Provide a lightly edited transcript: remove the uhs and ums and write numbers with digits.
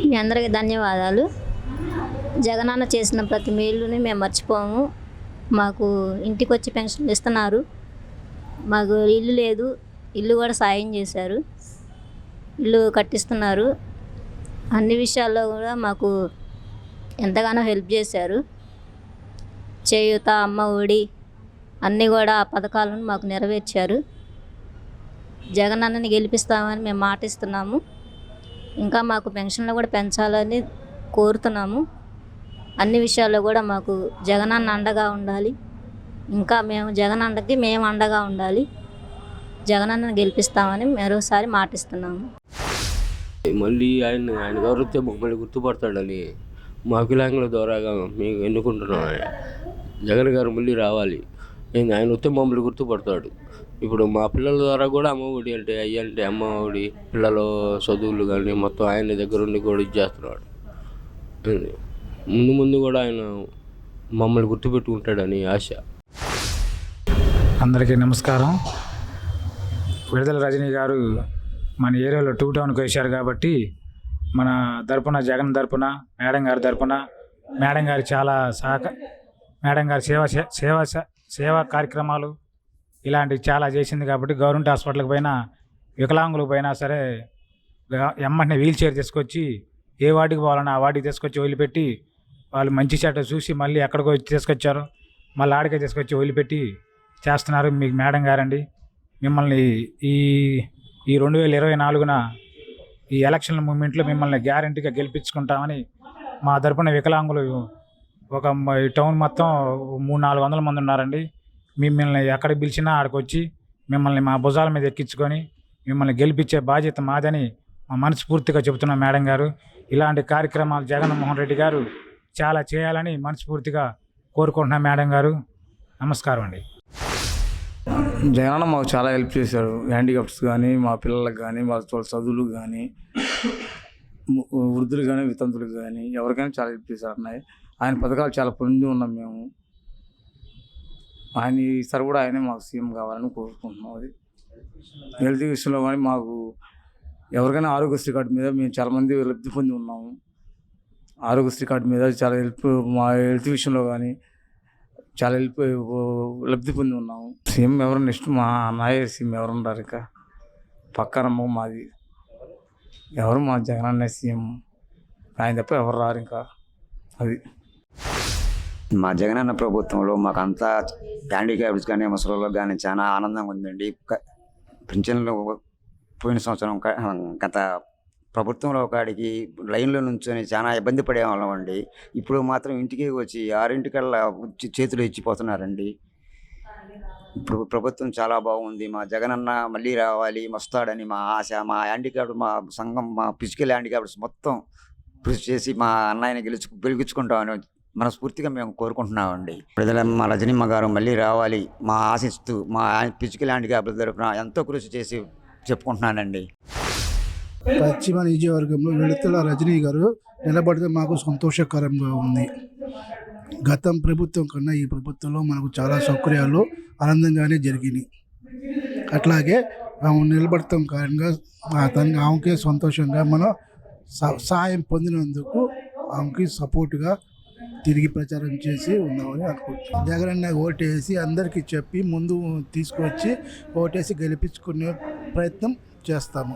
మీ అందరికీ ధన్యవాదాలు. జగనన్న చేసిన ప్రతి మేలుని మేము మర్చిపోము. మాకు ఇంటికొచ్చి పెన్షన్లు ఇస్తున్నారు. మాకు ఇల్లు లేదు, ఇల్లు కూడా సాయం చేశారు, ఇల్లు కట్టిస్తున్నారు. అన్ని విషయాల్లో కూడా మాకు ఎంతగానో హెల్ప్ చేశారు. చేయూత, అమ్మ ఒడి అన్నీ కూడా ఆ పథకాలను మాకు నెరవేర్చారు. జగనన్నని గెలిపిస్తామని మేము మాట ఇస్తున్నాము. ఇంకా మాకు పెన్షన్లు కూడా పెంచాలని కోరుతున్నాము. అన్ని విషయాల్లో కూడా మాకు జగనన్న అండగా ఉండాలి. ఇంకా జగనన్నకి మేము అండగా ఉండాలి. జగనన్నని గెలిపిస్తామని మరోసారి మాటిస్తున్నాము. మళ్ళీ ఆయన గౌరవిస్తే మమ్మల్ని గుర్తుపడతాడని మా వికలాంగుల ద్వారాగా మేము ఎన్నుకుంటున్నాం. జగన్ గారు మళ్ళీ రావాలి. ఆయన వస్తే మమ్మల్ని గుర్తుపడతాడు. ఇప్పుడు మా పిల్లల ద్వారా కూడా అమ్మ ఒడి అంటే అయ్యంటే అమ్మ ఒడి పిల్లల చదువులు కానీ మొత్తం ఆయన దగ్గర ఉండి కూడా ఇచ్చేస్తున్నాడు. ముందు కూడా ఆయన మమ్మల్ని గుర్తుపెట్టుకుంటాడని ఆశ. అందరికీ నమస్కారం. విడుదల రజనీ గారు మన ఏరియాలో 2 టౌన్కి వేశారు కాబట్టి మన తరపున జగన్ తరపున మేడం గారి తరపున మేడం గారు చాలా మేడం గారి సేవా కార్యక్రమాలు ఇలాంటివి చాలా చేసింది కాబట్టి గవర్నమెంట్ హాస్పిటల్కి పోయినా వికలాంగులకు పోయినా సరే ఎమ్మటనే వీల్ చైర్ తీసుకొచ్చి ఏ వార్డుకి పోవాలన్నా ఆ వార్డుకి తీసుకొచ్చి వదిలిపెట్టి వాళ్ళు మంచి చెడ్డ చూసి మళ్ళీ ఎక్కడికో తీసుకొచ్చారు, మళ్ళీ ఆడికే తీసుకొచ్చి వదిలిపెట్టి చేస్తున్నారు. మీకు మేడం గారండి మిమ్మల్ని ఈ 2024న ఈ ఎలక్షన్ మూమెంట్లో మిమ్మల్ని గ్యారంటీగా గెలిపించుకుంటామని మా తరపున వికలాంగులు ఒక టౌన్ మొత్తం 300-400 మంది ఉన్నారండి. మిమ్మల్ని ఎక్కడికి పిలిచినా ఆడికి వచ్చి మిమ్మల్ని మా భుజాల మీద ఎక్కించుకొని మిమ్మల్ని గెలిపించే బాధ్యత మాదని మా మనస్ఫూర్తిగా చెబుతున్నాం. మేడం గారు ఇలాంటి కార్యక్రమాలు జగన్మోహన్ రెడ్డి గారు చాలా చేయాలని మనస్ఫూర్తిగా కోరుకుంటున్నాం. మేడం గారు నమస్కారం అండి. జగనన్న మాకు చాలా హెల్ప్ చేశారు. హ్యాండిక్యాప్స్ కానీ మా పిల్లలకు కానీ వాళ్ళ చదువులకు కానీ వృద్ధులు కానీ వితంతులకు కానీ ఎవరికైనా చాలా హెల్ప్ చేశారు. అన్నయ్య ఆయన పథకాలు చాలా పొంది ఉన్నాం మేము. ఆయన ఈసారి కూడా ఆయనే మాకు సీఎం కావాలని కోరుకుంటున్నాం. అది హెల్త్ విషయంలో కానీ మాకు ఎవరికైనా ఆరోగ్యశ్రీ కార్డు మీద మేము చాలామంది లబ్ధి పొంది ఉన్నాము. ఆరోగ్యశ్రీ కార్డు మీద చాలా హెల్ప్ మా హెల్త్ విషయంలో కానీ చాలా హెల్ప్ లబ్ధి పొంది ఉన్నాము. సీఎం ఎవరు నెక్స్ట్ మా నాయ సీఎం ఎవరు ఉన్నారు ఇక పక్కనమ్మ మాది ఎవరు మా జగనన్న సీఎం, ఆయన తప్ప ఎవరు రారు ఇంకా. అది మా జగనన్న ప్రభుత్వంలో మాకు అంతా హ్యాండిక్యాప్స్ కానీ ముసలిలో కానీ చాలా ఆనందంగా ఉందండి. పింఛన్లు పోయిన సంవత్సరం గత ప్రభుత్వంలో కాడికి లైన్లో నుంచొని చాలా ఇబ్బంది పడేవాళ్ళం అండి. ఇప్పుడు మాత్రం ఇంటికి వచ్చి 6 చేతులు ఇచ్చిపోతున్నారండి. ఇప్పుడు ప్రభుత్వం చాలా బాగుంది. మా జగనన్న మళ్ళీ రావాలి వస్తాడని మా ఆశ. మా హ్యాండిక్యాప్డ్ మా సంఘం మా ఫిజికల్ హ్యాండిక్యాప్డ్స్ మొత్తం కృషి చేసి మా అన్నయ్యని గెలుచుకుంటామని మనస్ఫూర్తిగా మేము కోరుకుంటున్నామండి. మా రజనీమ్మ గారు మళ్ళీ రావాలి మా ఆశిస్తూ మా ఫిజికల్ హ్యాండిక్యాప్ల తరఫున ఎంతో కృషి చేసి చెప్పుకుంటున్నానండి. పశ్చిమ నియోజకవర్గంలో విడుదల రజనీ గారు నిలబడితే మాకు సంతోషకరంగా ఉంది. గతం ప్రభుత్వం కన్నా ఈ ప్రభుత్వంలో మనకు చాలా సౌకర్యాలు ఆనందంగానే జరిగినాయి. అట్లాగే నిలబడతాం కారణంగా ఆమెకే సంతోషంగా మనం సహాయం పొందినందుకు ఆమెకి సపోర్టుగా తిరిగి ప్రచారం చేసి ఉన్నామని అనుకుంటున్నాం. జగనన్న ఓటేసి అందరికీ చెప్పి ముందు తీసుకొచ్చి ఓటేసి గెలిపించుకునే ప్రయత్నం చేస్తాము.